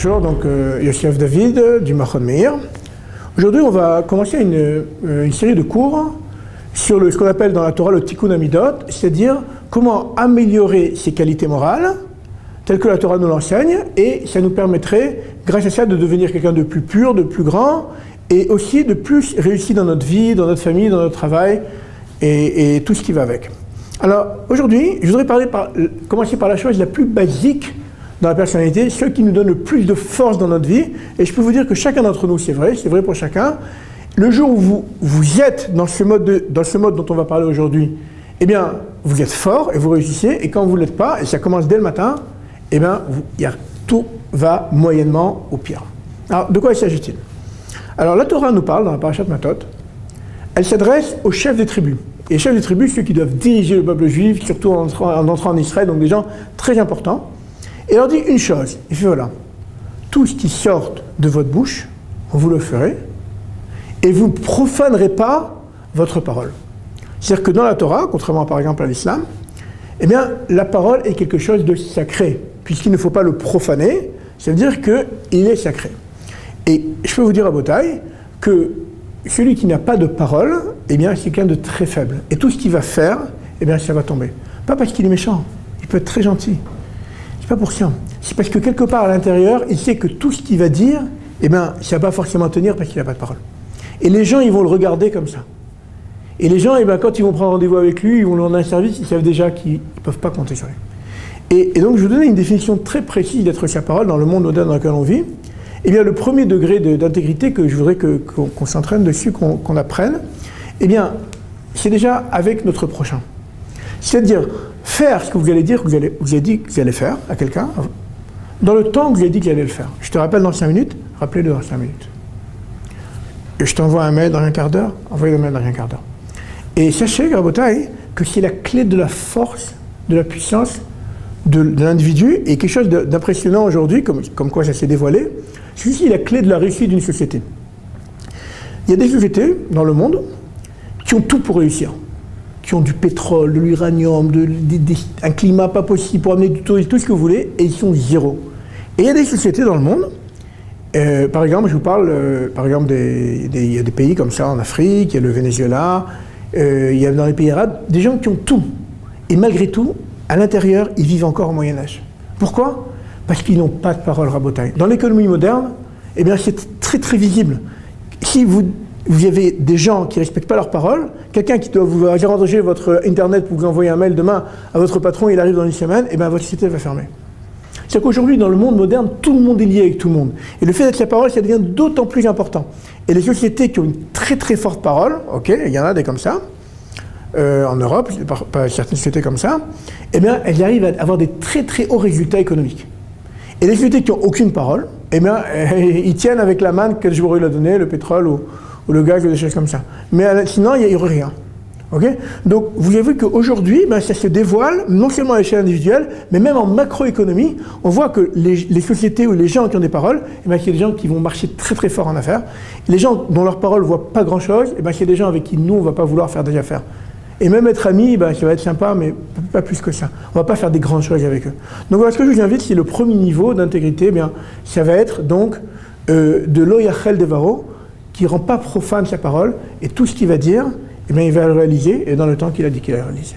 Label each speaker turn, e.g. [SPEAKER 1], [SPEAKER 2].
[SPEAKER 1] Bonjour, donc Yosef David du Machon Meir. Aujourd'hui, on va commencer une série de cours sur ce qu'on appelle dans la Torah le Tikkun Amidot, c'est-à-dire comment améliorer ses qualités morales, telles que la Torah nous l'enseigne, et ça nous permettrait, grâce à ça, de devenir quelqu'un de plus pur, de plus grand, et aussi de plus réussi dans notre vie, dans notre famille, dans notre travail, et tout ce qui va avec. Alors, aujourd'hui, je voudrais commencer par la chose la plus basique dans la personnalité, ce qui nous donne le plus de force dans notre vie, et je peux vous dire que chacun d'entre nous, c'est vrai pour chacun. Le jour où vous êtes dans ce mode dont on va parler aujourd'hui, eh bien, vous êtes fort et vous réussissez, et quand vous ne l'êtes pas, et ça commence dès le matin, eh bien, tout va moyennement au pire. Alors, de quoi s'agit-il? Alors, la Torah nous parle, dans la Parashat Matot, elle s'adresse aux chefs des tribus. Et les chefs des tribus, ceux qui doivent diriger le peuple juif, surtout en entrant en Israël, donc des gens très importants. Et il leur dit une chose, il fait voilà, tout ce qui sort de votre bouche, vous le ferez, et vous ne profanerez pas votre parole. C'est-à-dire que dans la Torah, contrairement par exemple à l'islam, eh bien, la parole est quelque chose de sacré, puisqu'il ne faut pas le profaner, ça veut dire qu'il est sacré. Et je peux vous dire à Botaï que celui qui n'a pas de parole, eh bien, c'est quelqu'un de très faible. Et tout ce qu'il va faire, eh bien, ça va tomber. Pas parce qu'il est méchant, il peut être très gentil. C'est pas pour ça. C'est parce que quelque part à l'intérieur, il sait que tout ce qu'il va dire, eh bien, ça va pas forcément tenir parce qu'il n'a pas de parole. Et les gens, ils vont le regarder comme ça. Et les gens, eh bien, quand ils vont prendre rendez-vous avec lui, ils vont lui rendre un service, ils savent déjà qu'ils ne peuvent pas compter sur lui. Et donc, je vous donne une définition très précise d'être sa parole dans le monde moderne dans lequel on vit. Eh bien, le premier degré d'intégrité que je voudrais qu'on s'entraîne dessus, qu'on apprenne, eh bien, c'est déjà avec notre prochain. C'est-à-dire, faire ce que vous allez dire, vous avez dit que vous allez faire à quelqu'un, dans le temps que vous avez dit que vous allez le faire. Je te rappelle dans 5 minutes, rappelez-le dans 5 minutes. Et je t'envoie un mail dans un quart d'heure, envoyez le mail dans un quart d'heure. Et sachez, Rabotai, que c'est la clé de la force, de la puissance de l'individu, et quelque chose d'impressionnant aujourd'hui, comme quoi ça s'est dévoilé, c'est la clé de la réussite d'une société. Il y a des sociétés dans le monde qui ont tout pour réussir, qui ont du pétrole, de l'uranium, un climat pas possible pour amener du tourisme, tout ce que vous voulez, et ils sont zéro. Et il y a des sociétés dans le monde, par exemple, je vous parle, il y a des pays comme ça en Afrique, il y a le Venezuela, il y a dans les pays arabes, des gens qui ont tout. Et malgré tout, à l'intérieur, ils vivent encore au Moyen-Âge. Pourquoi? Parce qu'ils n'ont pas de parole rabotaille. Dans l'économie moderne, eh bien, c'est très très visible. Si vous avez des gens qui ne respectent pas leur parole, quelqu'un qui doit vous arranger votre internet pour vous envoyer un mail demain à votre patron, il arrive dans une semaine, eh bien, votre société va fermer. C'est qu'aujourd'hui, dans le monde moderne, tout le monde est lié avec tout le monde. Et le fait d'être la parole, ça devient d'autant plus important. Et les sociétés qui ont une très très forte parole, ok, il y en a des comme ça, en Europe, pas certaines sociétés comme ça, eh bien, elles arrivent à avoir des très très hauts résultats économiques. Et les sociétés qui n'ont aucune parole, eh bien, ils tiennent avec la manne quel jour il a donné, le pétrole ou le gaz ou des choses comme ça. Mais sinon, il n'y aurait rien. Okay? Donc, vous avez vu qu'aujourd'hui, ça se dévoile, non seulement à l'échelle individuelle, mais même en macroéconomie, on voit que les sociétés ou les gens qui ont des paroles, il y a des gens qui vont marcher très très fort en affaires. Et les gens dont leurs paroles ne voient pas grand-chose, il y a des gens avec qui nous, on ne va pas vouloir faire des affaires. Et même être amis, ça va être sympa, mais pas plus que ça. On ne va pas faire des grandes choses avec eux. Donc voilà, ce que je vous invite, c'est le premier niveau d'intégrité, ça va être donc de l'oyachel devaro, qui ne rend pas profane sa parole, et tout ce qu'il va dire, il va le réaliser, et dans le temps qu'il a dit qu'il allait réaliser.